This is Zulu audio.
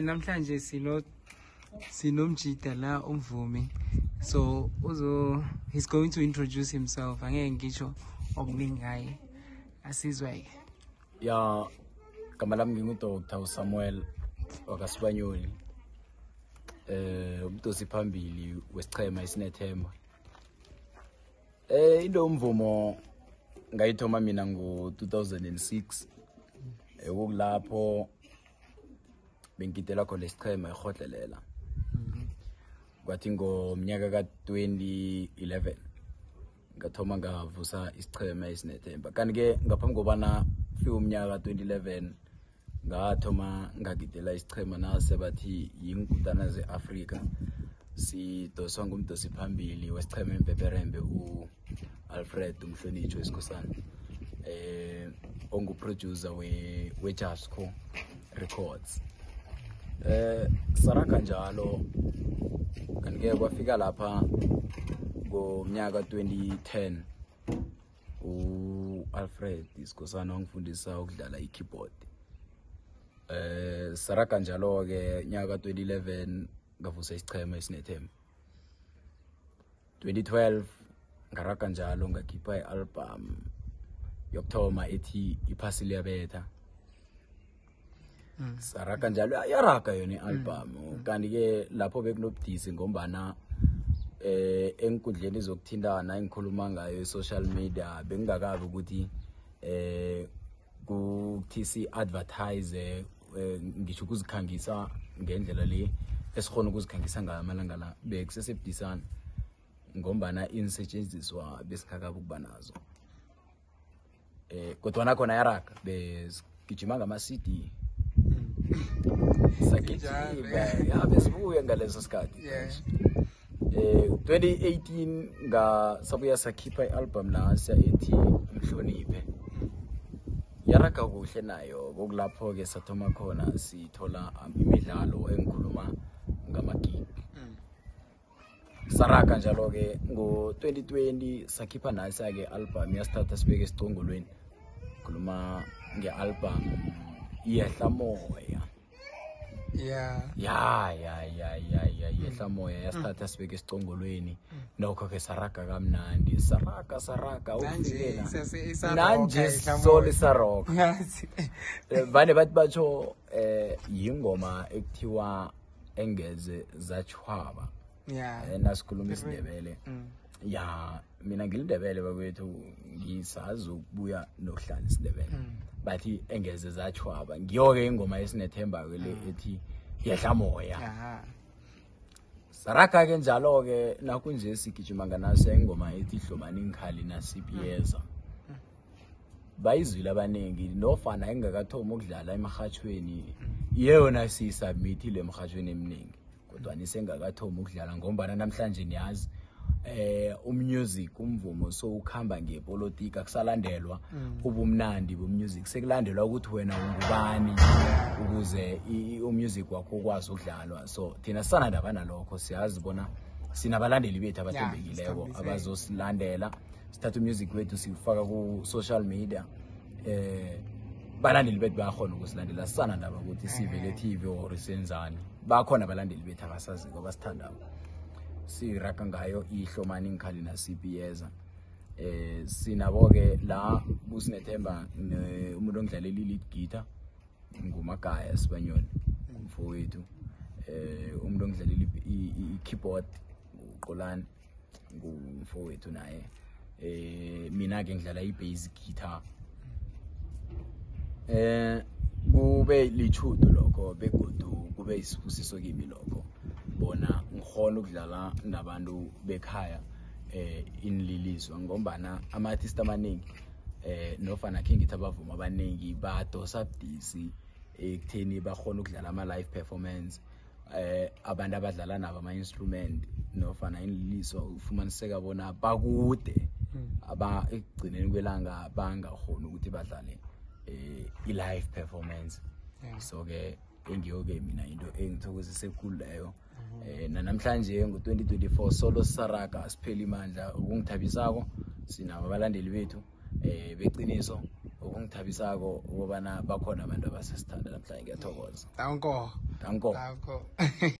namhlanje sinomjida la umvumi, so he's going to introduce himself. Angeke ngisho okuningi ngaye, asizwe ke. Ya gama lami nginguDr Samuel wakasibanyoni, umdosi phambili wesichema iSinethemba. Into umvumo ngayithoma mina ngo-2006, okulapho bengidela khona lesichema eHotlelela. Kwathi ngomnyaka ka-2011 ngathoma ngavusa isichema iSinethemba. Kanti ke ngaphambi kobana fika umnyaka ka-2011 ngathoma ngagidela isichema nase bathi yingudana ze-Afrika, sidoswa ngumdosi phambili wesichema empeperembe u-Alfred Umhlonitshwa wesikhosana, onguproducer we-Jasco Records. Saraka njalo kanti-ke kwafika lapha ngomnyaka 2010 u-Alfred isikhosana wangifundisa ukudlala i-keyboard. Saraka njalo-ke nyaka 2011 ngavusa isichema iSinethemba. 2012 ngaraga njalo ngakhipha i-album yokuthoma ethi iphasi liyabetha. Saraka njalo yaraga yona i-album, kanti-ke lapho bekunobudisi ngombana enkundleni zokuthintana engikhuluma ngayo social media bengingakabi ukuthi kuthi si-advertise ngisho ukuzikhangisa ngendlela le esikhona ukuzikhangisa ngayo amalanga la, bekusesebudisana ngombana insetshenziswa besikhakabi ukuba nazo. Kodwa nakhona yaraga besigijima ngama-CD sagijima besibuye ngaleso sikhathi. 2018 sabuya sakhipha i-album nasiya ethi Mhloniphe. Yaraga kuhle nayo, kokulapho-ke sathoma khona sithola imidlalo engikhuluma ngamagigi. Saraka njalo-ke ngo-2020 sakhipha nasiya-ke i-album yasithatha sibeke esicongolweni, khuluma nge-album Yehla Moya. Yehla Moya yasithatha sibeke esicongolweni. Nokho-ke saraga kamnandi, saraga ufikela nanje sole saroka. Vane bathi batsho yingoma ekuthiwa engeze zachwaba. Nasikhuluma isiNdebele. Mina ngilindebele bakwethu, ngisazi ukubuya nokuhlala isiNdebele. Bathi engeze zachwaba, ngiyo-ke ingoma yeSinethemba le ethi Yehla Moya. Saraka-ke njalo-ke nakunje sigijima nganase ingoma ethi Hlomani Ngikhali nasipiyeza. Bayizwile abaningi nofana engakathomi ukudlala emarhatshweni, yeyona siyisubmithile emarhatshweni eminingi, kodwa nisengakathomi ukudlala ngombana namhlanje niyazi umusic umvumo so ukhamba ngepolitika, kusalandelwa ubumnandi bomusic, sekulandelwa ukuthi wena ungubani ukuze umusic wakho ukwazi ukudlalwa. So thina sanandaba nalokho, siyazi bona sinabalandeli bethu abathembekileko abazosilandela, sithatha umusic wethu siwufaka ku social media, balandeli bethu bayakhona ukusilandela. Sanandaba ukuthi sivele TV or senzani, bakhona abalandeli bethu abasaziko abasithandayo. Siraga ngayo iHlomani Ngikhali nasipiyeza. Sinabo-ke la kuSinethemba umuntu ongidlalela i-lead guitar ngumagaya Sibanyoni, umfowethu. Umuntu ongidlalela i-keyboard uQolani ngumfowethu naye. Mina-ke ngidlala i-bass guitar. Kube lichudo lokho begodu kube isifusiso kimi lokho, bona ngikhona ukudlala nabantu bekhaya inliliswa ngombana ama-artist amaningi nofana khe ngithi abavuma abaningi badosa budisi ekutheni bakhona ukudlala ama-live performance. Abantu abadlala nabo ama-instrument nofana inliliswa ufumaniseka bona bakude, ekugcineni kwelanga bangakhona ukuthi badlale i-live performance. So-ke engiyo-ke mina into engithokozise ekhulu leyo. Namhlanje ngo-2024 solo Saraga siphela imandla ukungithabisako, sinabo abalandeli bethu beqiniso ongithabisako ukubana bakhona abantu abasasithanda namhlanje ngiyathokoza. Danko. Danko.